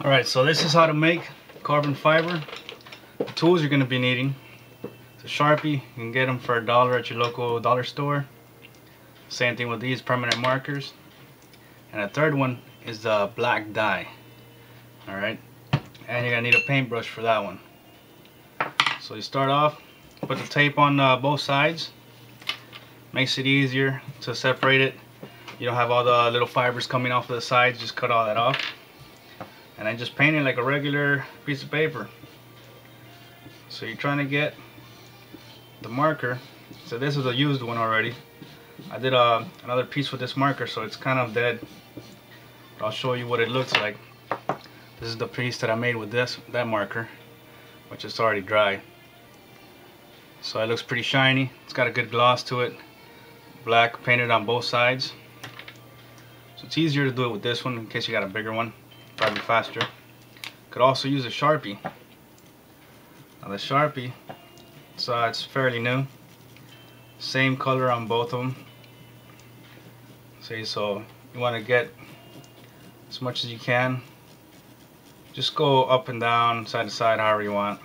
Alright, so this is how to make carbon fiber. The tools you're going to be needing: it's a Sharpie. You can get them for $1 at your local dollar store. Same thing with these permanent markers. And a third one is the black dye. Alright, and you're going to need a paintbrush for that one. So you start off, put the tape on both sides. Makes it easier to separate it. You don't have all the little fibers coming off of the sides, just cut all that off. And I just paint it like a regular piece of paper. So you're trying to get the marker. So this is a used one already. I did another piece with this marker, so it's kind of dead. But I'll show you what it looks like. This is the piece that I made with that marker, which is already dry. So it looks pretty shiny. It's got a good gloss to it. Black painted on both sides. So it's easier to do it with this one in case you got a bigger one. Probably faster. Could also use a Sharpie. Now the Sharpie, it's fairly new. Same color on both of them. See, so you want to get as much as you can. Just go up and down, side to side, however you want.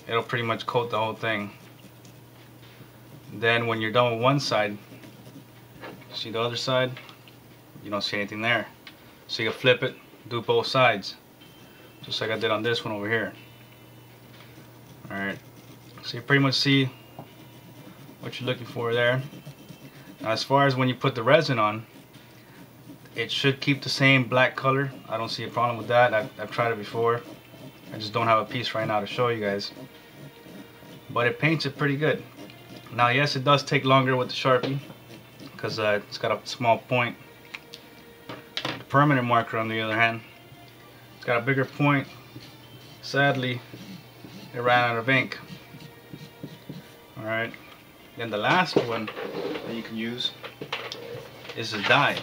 It'll pretty much coat the whole thing. Then when you're done with one side, see the other side? You don't see anything there. So you can flip it, do both sides, just like I did on this one over here. Alright, so you pretty much see what you're looking for there. Now as far as when you put the resin on, it should keep the same black color. I don't see a problem with that. I've tried it before. I just don't have a piece right now to show you guys. But it paints it pretty good. Now yes, it does take longer with the Sharpie because it's got a small point. The permanent marker, on the other hand, it's got a bigger point. Sadly, it ran out of ink. Alright, then the last one that you can use is the dye.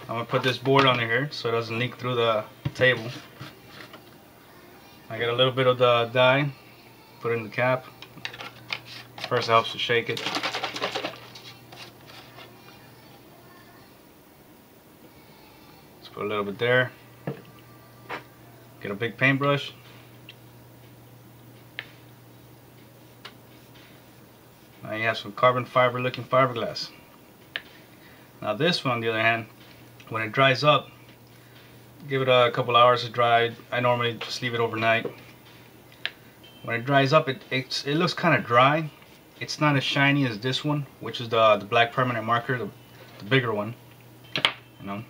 I'm going to put this board on here so it doesn't leak through the table. I got a little bit of the dye, put it in the cap. First it helps to shake it. Let's put a little bit there. Get a big paintbrush. Now you have some carbon fiber looking fiberglass. Now this one, on the other hand, when it dries up, give it a couple hours to dry. I normally just leave it overnight. When it dries up, it looks kind of dry. It's not as shiny as this one, which is the black permanent marker, the bigger one. You know,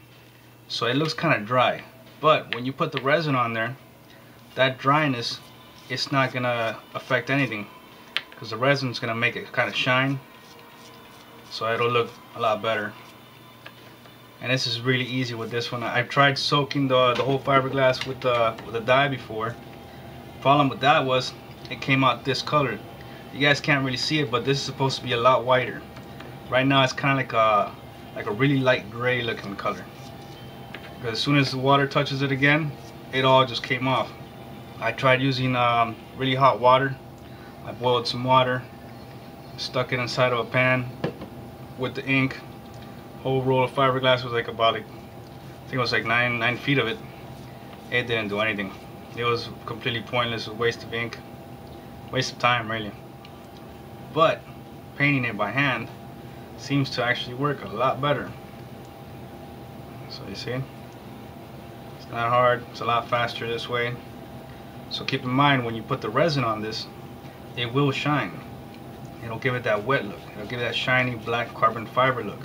so it looks kind of dry. But when you put the resin on there, that dryness, it's not gonna affect anything because the resin's gonna make it kind of shine. So it'll look a lot better. And this is really easy with this one. I've tried soaking the whole fiberglass with the dye before. Problem with that was it came out discolored. You guys can't really see it, but this is supposed to be a lot whiter. Right now it's kind of like a really light gray looking color. Because as soon as the water touches it again, it all just came off. I tried using really hot water. I boiled some water, stuck it inside of a pan with the ink. Whole roll of fiberglass was like about, I think it was like 9 feet of it. It didn't do anything. It was completely pointless, a waste of ink, waste of time really. But painting it by hand seems to actually work a lot better. So you see, it's not hard, it's a lot faster this way. So keep in mind, when you put the resin on this, it will shine. It'll give it that wet look. It'll give it that shiny black carbon fiber look.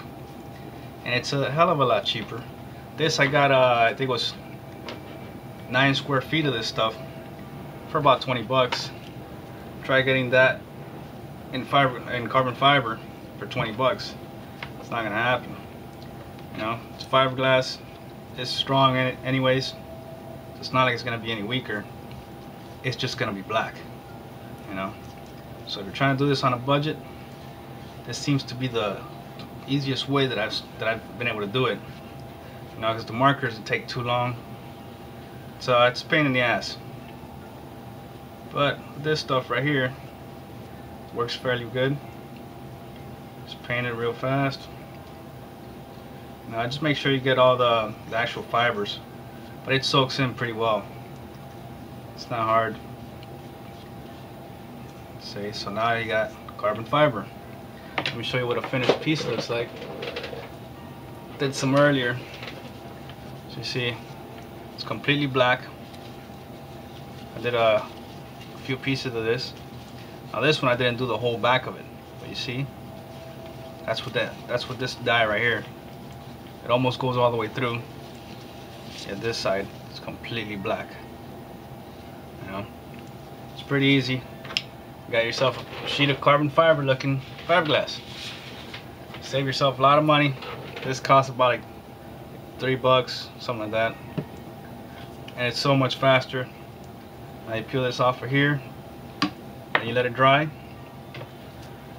And it's a hell of a lot cheaper. This I got, I think it was 9 square feet of this stuff for about 20 bucks. Try getting that in carbon fiber for 20 bucks. It's not gonna happen. You know, it's fiberglass. It's strong in it anyways. It's not like it's gonna be any weaker. It's just gonna be black. You know. So if you're trying to do this on a budget, this seems to be the easiest way that I've been able to do it. You know, because the markers take too long. So it's a pain in the ass. But this stuff right here works fairly good. Just paint it real fast. Now just make sure you get all the actual fibers. but it soaks in pretty well. It's not hard. See, so now you got carbon fiber. Let me show you what a finished piece looks like. Did some earlier. So you see, it's completely black. I did a few pieces of this. Now this one I didn't do the whole back of it, but you see, that's what this dye right here. It almost goes all the way through. And this side is completely black. You know, it's pretty easy. You got yourself a sheet of carbon fiber looking fiberglass. Save yourself a lot of money. This costs about like $3, something like that, and it's so much faster. Now you peel this off of here and you let it dry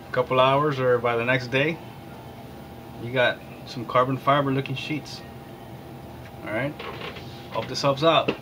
a couple hours, or by the next day you got some carbon fiber looking sheets. Alright, hope this helps out.